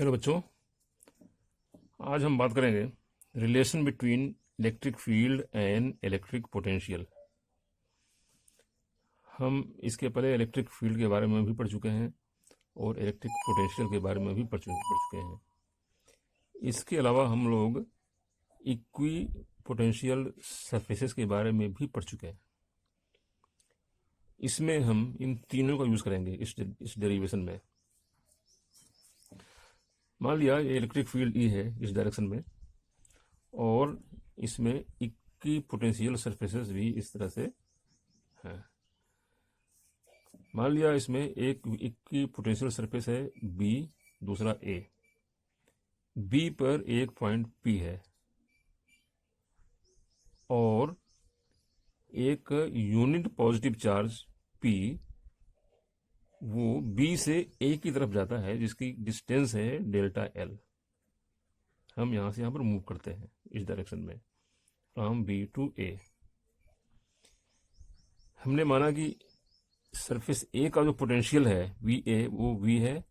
Hello बच्चों, आज हम बात करेंगे relation between electric field and electric potential. हम इसके पहले इलेक्ट्रिक फील्ड के बारे में भी पढ़ चुके हैं और इलेक्ट्रिक पोटेंशियल के बारे में भी पढ़ चुके हैं। इसके अलावा हम लोग इक्वी पोटेंशियल सरफेसेस के बारे में भी पढ़ चुके हैं। इसमें हम इन तीनों का यूज़ करेंगे इस डेरिवेशन में। मान लिया ये इलेक्ट्रिक फील्ड ई है इस डायरेक्शन में, और इसमें इक्वी पोटेंशियल सरफेसेस भी इस तरह से हैं। मान लिया इसमें एक इक्वी पोटेंशियल सरफेस है बी, दूसरा ए। बी पर एक पॉइंट पी है और एक यूनिट पॉजिटिव चार्ज पी वो बी से ए की तरफ जाता है, जिसकी डिस्टेंस है डेल्टा एल। हम यहां से यहां पर मूव करते हैं इस डायरेक्शन में, फ्रॉम बी टू ए। हमने माना कि सरफेस ए का जो पोटेंशियल है वी ए वो वी है,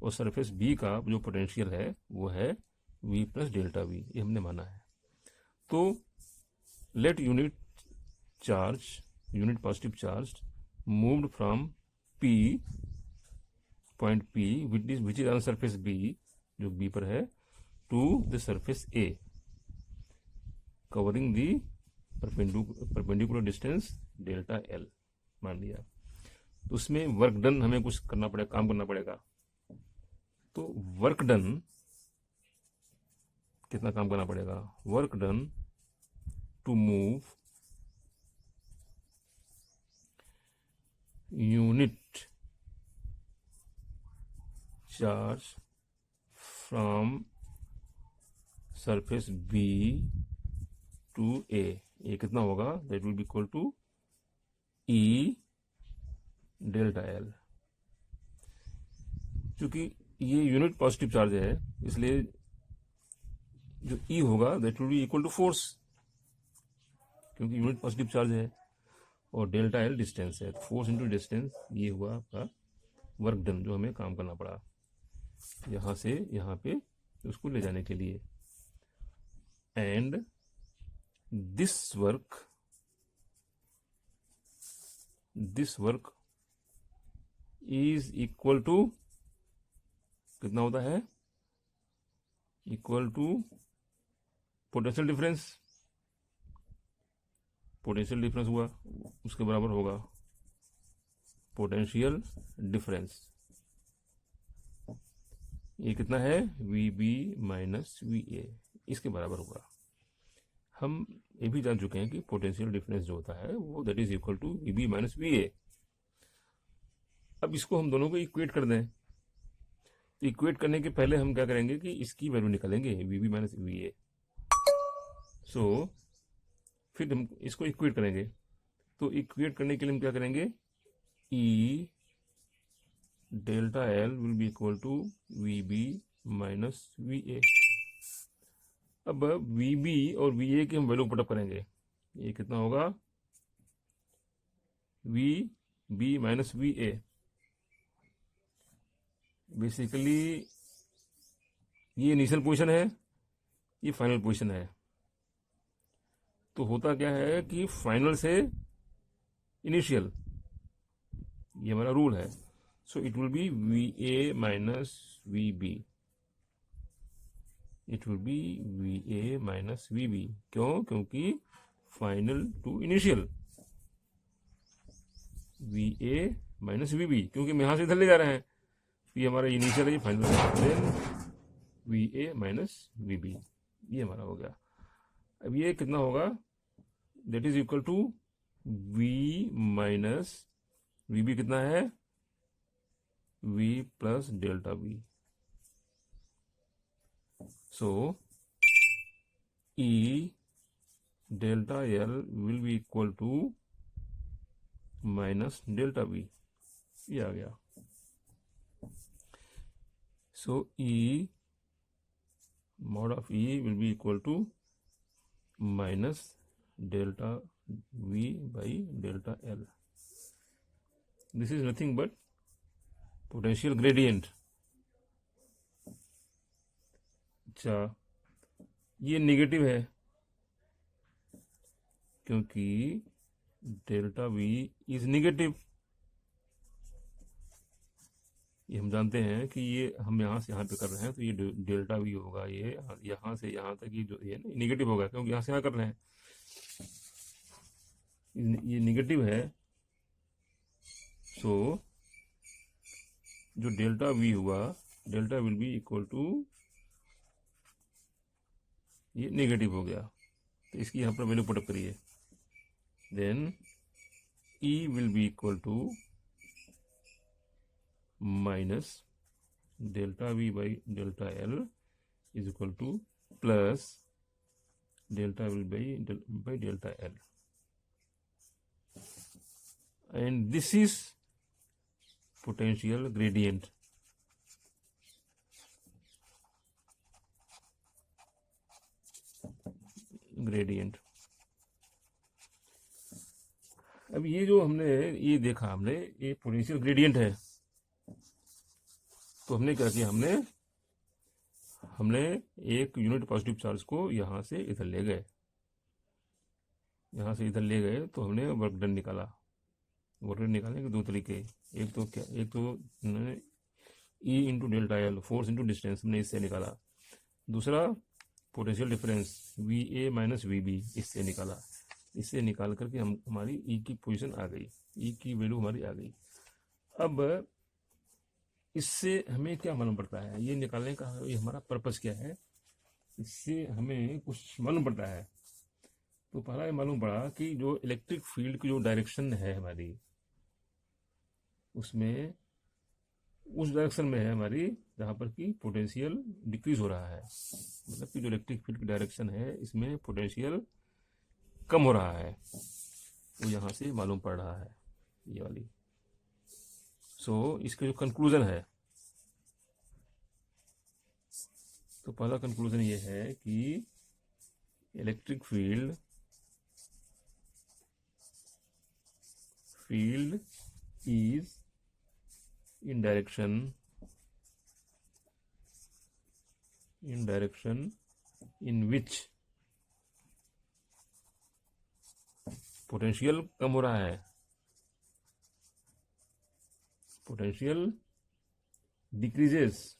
और सरफेस बी का जो पोटेंशियल है वो है वी प्लस डेल्टा वी, ये हमने माना है। तो let unit positive charge moved from P, point P which is on surface B, जो बी पर है, to the surface A, covering the perpendicular distance delta L मान लिया। तो उसमें वर्क डन हमें कुछ करना पड़ेगा, काम करना पड़ेगा। तो वर्क डन कितना काम करना पड़ेगा? Work done to move unit charge from surface B to A, ये कितना होगा? That will be equal to E delta L. क्योंकि ये यूनिट पॉजिटिव चार्ज है, इसलिए जो ई होगा that will be equal to force, क्योंकि यूनिट पॉजिटिव चार्ज है और डेल्टा एल डिस्टेंस है। तो फोर्स इंटू डिस्टेंस, ये हुआ आपका वर्क डन, जो हमें काम करना पड़ा यहां से यहां पे उसको ले जाने के लिए। And this work is equal to कितना होता है? Equal to potential difference. Potential difference हुआ, उसके बराबर होगा पोटेंशियल डिफरेंस। ये कितना है? V B minus V A, इसके बराबर होगा। हम ये भी जान चुके हैं कि पोटेंशियल डिफरेंस जो होता है वो that is equal to V B minus V A. अब इसको हम दोनों को इक्वेट कर दें। तो इक्वेट करने के पहले हम क्या करेंगे कि इसकी वैल्यू निकालेंगे, V B minus V A. So फिर हम इसको इक्वेट करेंगे। तो इक्वेट करने के लिए हम क्या करेंगे? E delta L will be equal to V B minus V A. अब वी बी और वी ए की हम वैल्यू पुटअप करेंगे। ये कितना होगा? V B minus V A. Basically ये इनिशियल पोजीशन है, ये फाइनल पोजीशन है। तो होता क्या है कि फाइनल से इनिशियल, ये हमारा रूल है। So it will be V A minus V B. It will be V A minus V B. क्यों? क्योंकि final to initial, V A minus V B, क्योंकि हम यहां से इधर ले जा रहे हैं। ये हमारा इनिशियल है, ये फाइनल है। Then V A minus V B, ये हमारा हो गया। अब ये कितना होगा? That is equal to V minus V B कितना है? V plus delta V. So E delta L will be equal to minus delta V, ये आ गया। सो ई mod of E will be equal to minus delta V by delta L. This is nothing but potential gradient. अच्छा, ये negative है क्योंकि delta we is negative. ये हम जानते हैं कि ये हम यहाँ से यहाँ पे कर रहे हैं, तो ये डेल्टा वी होगा, ये यहाँ से यहाँ तक ये जो ये नेगेटिव होगा क्योंकि यहाँ से यहाँ कर रहे हैं, ये नेगेटिव है। सो जो डेल्टा वी हुआ, delta will be equal to, ये नेगेटिव हो गया, तो इसकी यहाँ पर वैल्यू पुटअप करिए। Then E will be equal to minus delta V by delta L is equal to plus delta will by delta L, and this is potential gradient. अब ये जो हमने ये देखा, हमने ये पोटेंशियल ग्रेडियंट है, तो हमने क्या किया, हमने एक यूनिट पॉजिटिव चार्ज को यहाँ से इधर ले गए, यहाँ से इधर ले गए, तो हमने वर्क डन निकाला। वर्क डन निकालने के दो तरीके, एक तो E into delta L, force into distance, हमने इससे निकाला। दूसरा potential difference V A minus V B, इससे निकाला। इससे निकाल करके हमारी ई की पोजीशन आ गई, ई की वैल्यू हमारी आ गई। अब इससे हमें क्या मालूम पड़ता है, ये निकालने का ये हमारा पर्पस क्या है, इससे हमें कुछ मालूम पड़ता है। तो पहला ये मालूम पड़ा कि जो इलेक्ट्रिक फील्ड की जो डायरेक्शन है हमारी, उसमें उस डायरेक्शन में है हमारी जहाँ पर कि पोटेंशियल डिक्रीज हो रहा है, मतलब कि जो इलेक्ट्रिक फील्ड की डायरेक्शन है इसमें पोटेंशियल कम हो रहा है, वो यहाँ से मालूम पड़ रहा है, ये वाली। सो इसका जो कंक्लूजन है, तो पहला कंक्लूजन ये है कि electric field is in direction in which potential कम हो रहा है, पोटेंशियल डिक्रीजेस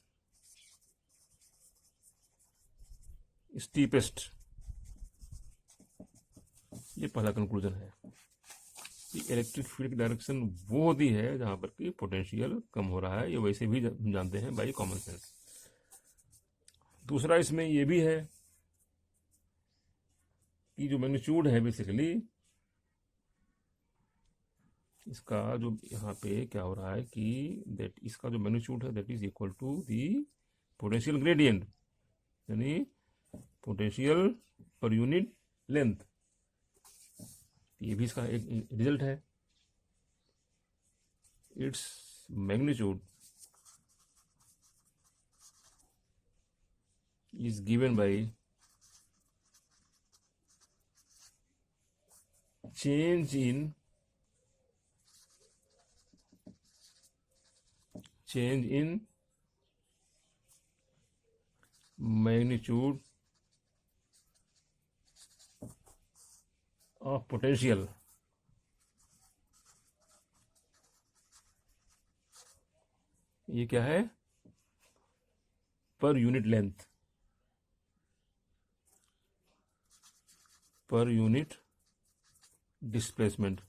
स्टीपेस्ट। ये पहला कंक्लूजन है कि इलेक्ट्रिक फील्ड की डायरेक्शन वो होती है जहां पर कि पोटेंशियल कम हो रहा है, ये वैसे भी जानते हैं बाई कॉमन सेंस। दूसरा इसमें ये भी है कि जो मैग्नीट्यूड है बेसिकली इसका, जो यहाँ पे क्या हो रहा है कि इसका जो मैग्नीट्यूड है that is equal to the potential gradient, यानी पोटेंशियल पर यूनिट लेंथ। ये भी इसका एक रिजल्ट है। It's magnitude is given by change in magnitude of potential ये क्या है, पर unit length, per unit displacement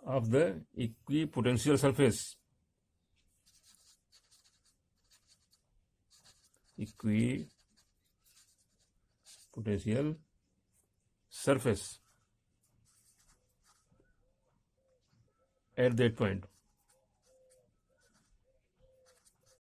of the equipotential surface, equipotential surface at that point.